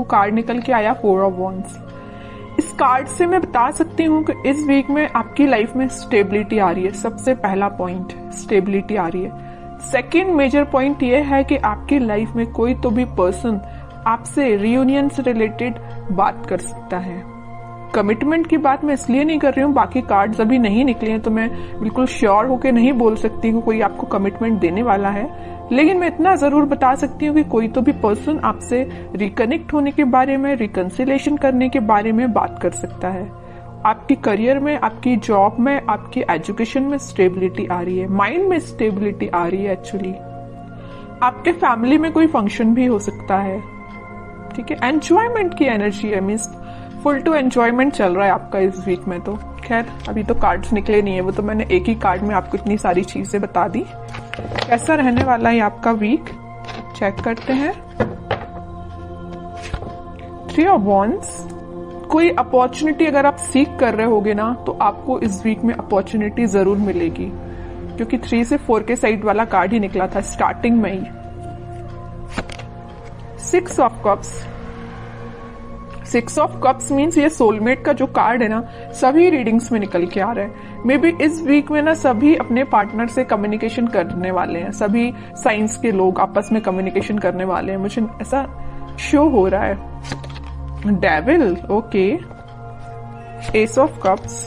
आपको कार्ड निकल के आया 4 ऑफ वॉन्ड्स। इस कार्ड से मैं बता सकती हूँ कि इस वीक में आपकी लाइफ में स्टेबिलिटी आ रही है। सबसे पहला पॉइंट स्टेबिलिटी आ रही है। सेकेंड मेजर पॉइंट ये है कि आपकी लाइफ में कोई तो भी पर्सन आपसे रियूनियन से रिलेटेड बात कर सकता है। कमिटमेंट की बात मैं इसलिए नहीं कर रही हूँ, बाकी कार्ड्स अभी नहीं निकले हैं तो मैं बिल्कुल श्योर होके नहीं बोल सकती हूँ कोई आपको कमिटमेंट देने वाला है, लेकिन मैं इतना जरूर बता सकती हूँ कि कोई तो भी पर्सन आपसे रिकनेक्ट होने के बारे में, रिकंसिलेशन करने के बारे में बात कर सकता है। आपकी करियर में, आपकी जॉब में, आपकी एजुकेशन में स्टेबिलिटी आ रही है, माइंड में स्टेबिलिटी आ रही है। एक्चुअली आपके फैमिली में कोई फंक्शन भी हो सकता है, ठीक है। एंजॉयमेंट की एनर्जी है, मीन्स फुल टू एंजॉयमेंट चल रहा है आपका इस वीक में। तो खैर अभी तो कार्ड्स निकले नहीं है, वो तो मैंने एक ही कार्ड में आपको इतनी सारी चीजें बता दी। कैसा रहने वाला है आपका वीक, चेक करते हैं। 3 ऑफ वॉन्ड्स। कोई अपॉर्चुनिटी अगर आप सीख कर रहे होगे ना तो आपको इस वीक में अपॉर्चुनिटी जरूर मिलेगी, क्योंकि 3 से 4 के साइड वाला कार्ड ही निकला था स्टार्टिंग में ही। 6 of cups. 6 of cups means ये सोलमेट का जो कार्ड है ना, सभी रीडिंग्स में निकल के आ रहा है। मे बी इस वीक में ना सभी अपने पार्टनर से कम्युनिकेशन करने वाले हैं, सभी साइंस के लोग आपस में कम्युनिकेशन करने वाले हैं, मुझे ऐसा शो हो रहा है। Devil, okay. S of cups.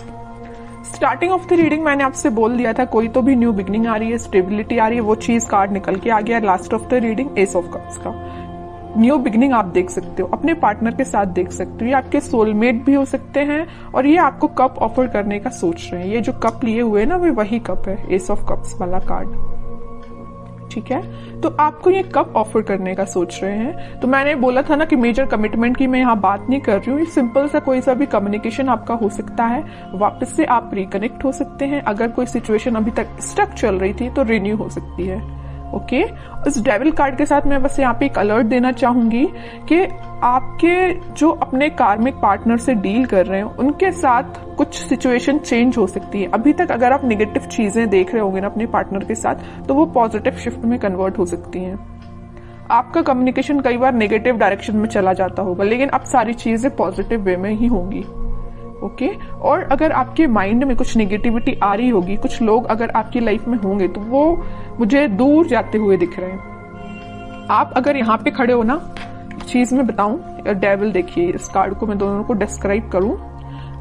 Starting of the reading मैंने आपसे बोल दिया था कोई तो भी न्यू बिगनिंग आ रही है, स्टेबिलिटी आ रही है, वो चीज कार्ड निकल के आ गया। Last of the reading S of cups का न्यू बिगनिंग आप देख सकते हो, अपने पार्टनर के साथ देख सकते हो। ये आपके सोलमेट भी हो सकते हैं और ये आपको कप ऑफर करने का सोच रहे हैं। ये जो कप लिए हुए हैं ना, वो वही कप है, एस ऑफ कप्स वाला कार्ड, ठीक है। तो आपको ये कप ऑफर करने का सोच रहे हैं। तो मैंने बोला था ना कि मेजर कमिटमेंट की मैं यहाँ बात नहीं कर रही हूँ, सिंपल सा कोई सा भी कम्युनिकेशन आपका हो सकता है, वापस से आप रिकनेक्ट हो सकते हैं। अगर कोई सिचुएशन अभी तक स्टक चल रही थी तो रिन्यू हो सकती है, ओके। इस डेविल कार्ड के साथ मैं बस यहाँ पे एक अलर्ट देना चाहूंगी कि आपके जो अपने कार्मिक पार्टनर से डील कर रहे हैं उनके साथ कुछ सिचुएशन चेंज हो सकती है। अभी तक अगर आप नेगेटिव चीजें देख रहे होंगे ना अपने पार्टनर के साथ, तो वो पॉजिटिव शिफ्ट में कन्वर्ट हो सकती हैं। आपका कम्युनिकेशन कई बार नेगेटिव डायरेक्शन में चला जाता होगा, लेकिन अब सारी चीजें पॉजिटिव वे में ही होंगी, ओके। और अगर आपके माइंड में कुछ नेगेटिविटी आ रही होगी, कुछ लोग अगर आपकी लाइफ में होंगे तो वो मुझे दूर जाते हुए दिख रहे हैं। आप अगर यहाँ पे खड़े हो ना, चीज मैं बताऊं, डेविल देखिए, इस कार्ड को मैं दोनों को डिस्क्राइब करूं।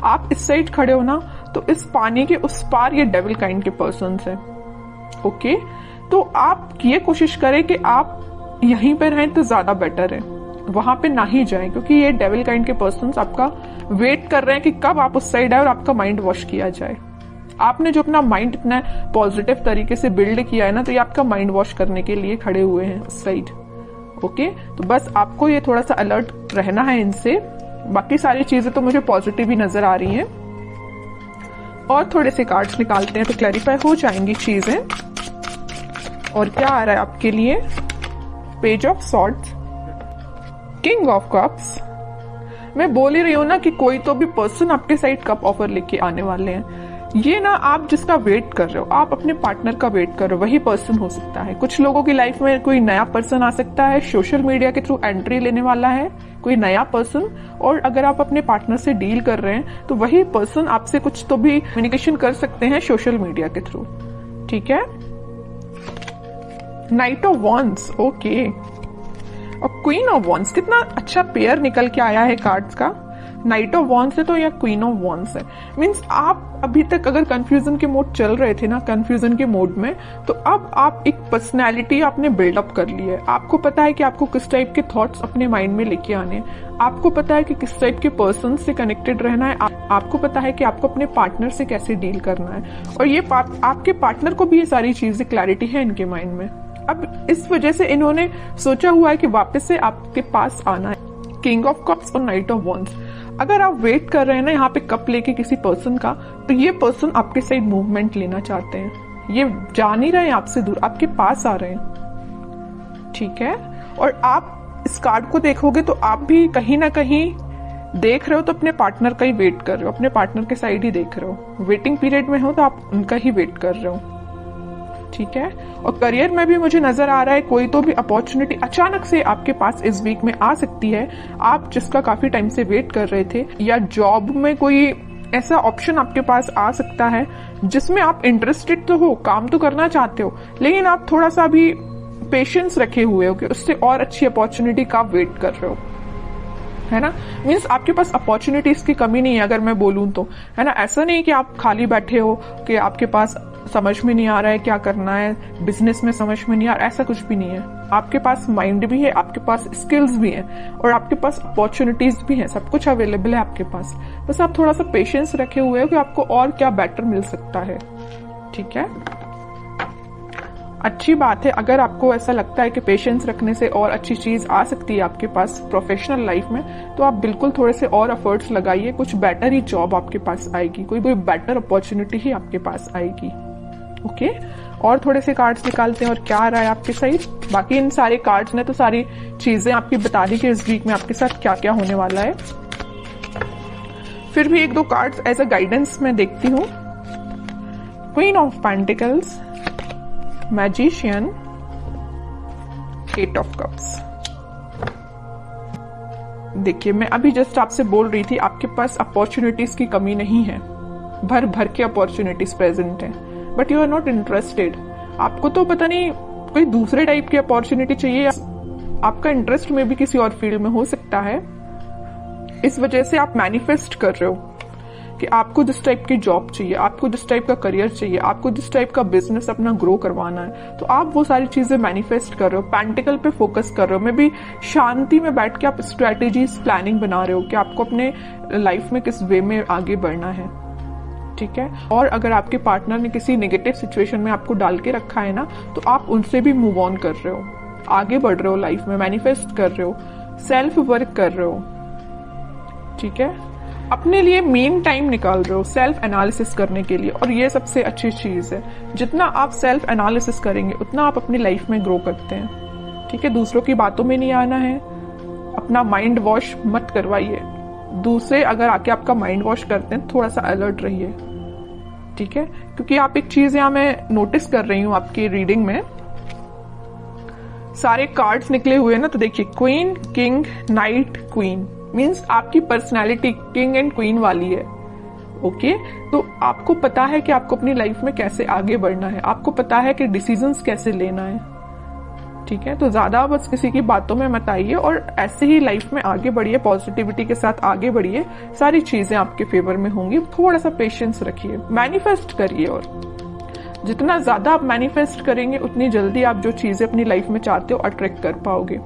आप इस साइड खड़े हो ना, तो इस पानी के उस पार ये डेविल काइंड के पर्सन है, ओके। तो आप ये कोशिश करें कि आप यहीं पे रहें तो ज्यादा बेटर है, वहां पे ना ही जाएं, क्योंकि ये डेविल काइंड के पर्सन्स आपका वेट कर रहे हैं कि कब आप उस साइड आए और आपका माइंड वॉश किया जाए। आपने जो अपना माइंड इतना पॉजिटिव तरीके से बिल्ड किया है ना, तो ये आपका माइंड वॉश करने के लिए खड़े हुए हैं उस साइड, ओके। तो बस आपको ये थोड़ा सा अलर्ट रहना है इनसे। बाकी सारी चीजें तो मुझे पॉजिटिव ही नजर आ रही हैं। और थोड़े से कार्ड्स निकालते हैं तो क्लैरिफाई हो जाएंगी चीजें। और क्या आ रहा है आपके लिए, page of swords, king of cups. मैं बोल ही रही हूं ना कि कोई तो भी पर्सन आपके साइड कप ऑफर लेके आने वाले हैं। ये ना आप जिसका वेट कर रहे हो, आप अपने पार्टनर का वेट कर रहे हो, वही पर्सन हो सकता है। कुछ लोगों की लाइफ में कोई नया पर्सन आ सकता है, सोशल मीडिया के थ्रू एंट्री लेने वाला है कोई नया पर्सन। और अगर आप अपने पार्टनर से डील कर रहे हैं तो वही पर्सन आपसे कुछ तो भी कम्युनिकेशन कर सकते हैं सोशल मीडिया के थ्रू, ठीक है। Night of wands, okay. और क्वीन ऑफ वॉन्ड्स, कितना अच्छा पेयर निकल के आया है कार्ड्स का। नाइट ऑफ वॉन्ड्स है तो या क्वीन ऑफ वॉन्ड्स है, मीन्स आप अभी तक अगर कंफ्यूजन के मोड चल रहे थे ना, कंफ्यूजन के मोड में, तो अब आप एक पर्सनैलिटी आपने बिल्डअप कर ली है। आपको पता है कि आपको किस टाइप के थॉट्स अपने माइंड में लेके आने हैं, आपको पता है कि किस टाइप के पर्सन से कनेक्टेड रहना है, आपको पता है कि आपको अपने पार्टनर से कैसे डील करना है। और ये आपके पार्टनर को भी ये सारी चीजें क्लैरिटी है इनके माइंड में। अब इस वजह से इन्होंने सोचा हुआ है कि वापस से आपके पास आना है। किंग ऑफ कप्स और नाइट ऑफ वॉन्ड्स। अगर आप वेट कर रहे हैं ना यहाँ पे कप लेके किसी पर्सन का, तो ये पर्सन आपके साइड मूवमेंट लेना चाहते हैं। ये जा नहीं रहे हैं आपसे दूर, आपके पास आ रहे हैं, ठीक है। और आप इस कार्ड को देखोगे तो आप भी कहीं ना कहीं देख रहे हो तो अपने पार्टनर का ही वेट कर रहे हो, अपने पार्टनर के साइड ही देख रहे हो। वेटिंग पीरियड में हो तो आप उनका ही वेट कर रहे हो। ठीक है। और करियर में भी मुझे नजर आ रहा है कोई तो भी अपॉर्चुनिटी अचानक से आपके पास इस वीक में आ सकती है, आप जिसका काफी टाइम से वेट कर रहे थे, या जॉब में कोई ऐसा ऑप्शन आपके पास आ सकता है जिसमें आप इंटरेस्टेड तो हो, काम तो करना चाहते हो, लेकिन आप थोड़ा सा भी पेशेंस रखे हुए हो कि उससे और अच्छी अपॉर्चुनिटी का वेट कर रहे हो, है ना। मीन्स आपके पास अपॉर्चुनिटीज की कमी नहीं है अगर मैं बोलूं तो, है ना। ऐसा नहीं कि आप खाली बैठे हो कि आपके पास समझ में नहीं आ रहा है क्या करना है, बिजनेस में समझ में नहीं आ रहा, ऐसा कुछ भी नहीं है। आपके पास माइंड भी है, आपके पास स्किल्स भी हैं और आपके पास अपॉर्चुनिटीज भी हैं, सब कुछ अवेलेबल है आपके पास। बस आप थोड़ा सा पेशेंस रखे हुए हो कि आपको और क्या बेटर मिल सकता है, ठीक है। अच्छी बात है अगर आपको ऐसा लगता है कि पेशेंस रखने से और अच्छी चीज आ सकती है आपके पास प्रोफेशनल लाइफ में, तो आप बिल्कुल थोड़े से और एफर्ट्स लगाइए, कुछ बेटर ही जॉब आपके पास आएगी, कोई बेटर अपॉर्चुनिटी ही आपके पास आएगी। ओके, और थोड़े से कार्ड्स निकालते हैं और क्या आ रहा है आपके साइड। बाकी इन सारे कार्ड्स ने तो सारी चीजें आपकी बता दी कि इस वीक में आपके साथ क्या क्या होने वाला है। फिर भी एक दो कार्ड्स एज अ गाइडेंस मैं देखती हूँ। Queen of pentacles, magician, eight of cups. देखिए मैं अभी जस्ट आपसे बोल रही थी आपके पास अपॉर्चुनिटीज की कमी नहीं है, भर भर के अपॉर्चुनिटीज प्रेजेंट है, but you are not interested. आपको तो पता नहीं कोई दूसरे टाइप की अपॉर्चुनिटी चाहिए, आपका इंटरेस्ट में भी किसी और फील्ड में हो सकता है। इस वजह से आप मैनिफेस्ट कर रहे हो कि आपको जिस टाइप की जॉब चाहिए, आपको जिस टाइप का करियर चाहिए, आपको जिस टाइप का बिजनेस अपना ग्रो करवाना है, तो आप वो सारी चीजें मैनिफेस्ट कर रहे हो, पेंटिकल पे फोकस कर रहे हो। मे भी शांति में बैठ के आप स्ट्रेटेजीज प्लानिंग बना रहे हो कि आपको अपने लाइफ में किस वे में आगे बढ़ना है, ठीक है। और अगर आपके पार्टनर ने किसी नेगेटिव सिचुएशन में आपको डाल के रखा है ना, तो आप उनसे भी मूव ऑन कर रहे हो, आगे बढ़ रहे हो लाइफ में, मैनिफेस्ट कर रहे हो, सेल्फ वर्क कर रहे हो, ठीक है। अपने लिए मेन टाइम निकाल रहे हो सेल्फ एनालिसिस करने के लिए, और ये सबसे अच्छी चीज है। जितना आप सेल्फ एनालिसिस करेंगे उतना आप अपनी लाइफ में ग्रो करते हैं, ठीक है। दूसरों की बातों में नहीं आना है, अपना माइंड वॉश मत करवाइए। दूसरे अगर आके आपका माइंड वॉश करते हैं, थोड़ा सा अलर्ट रहिए, ठीक है। क्योंकि आप एक चीज यहां मैं नोटिस कर रही हूं आपकी रीडिंग में, सारे कार्ड्स निकले हुए ना, तो देखिए queen, king, night, queen, means आपकी पर्सनैलिटी किंग एंड क्वीन वाली है। ओके, तो आपको पता है कि आपको अपनी लाइफ में कैसे आगे बढ़ना है, आपको पता है कि डिसीजंस कैसे लेना है, ठीक है। तो ज्यादा बस किसी की बातों में मत आइए और ऐसे ही लाइफ में आगे बढ़िए, पॉजिटिविटी के साथ आगे बढ़िए, सारी चीजें आपके फेवर में होंगी। थोड़ा सा पेशेंस रखिए, मैनिफेस्ट करिए, और जितना ज्यादा आप मैनिफेस्ट करेंगे उतनी जल्दी आप जो चीजें अपनी लाइफ में चाहते हो अट्रैक्ट कर पाओगे।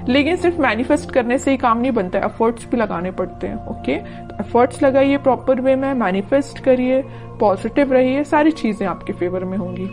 लेकिन सिर्फ मैनिफेस्ट करने से ही काम नहीं बनता है, एफर्ट्स भी लगाने पड़ते हैं। ओके, तो एफर्ट्स लगाइए प्रॉपर वे में, मैनिफेस्ट करिए, पॉजिटिव रहिए, सारी चीजें आपके फेवर में होंगी।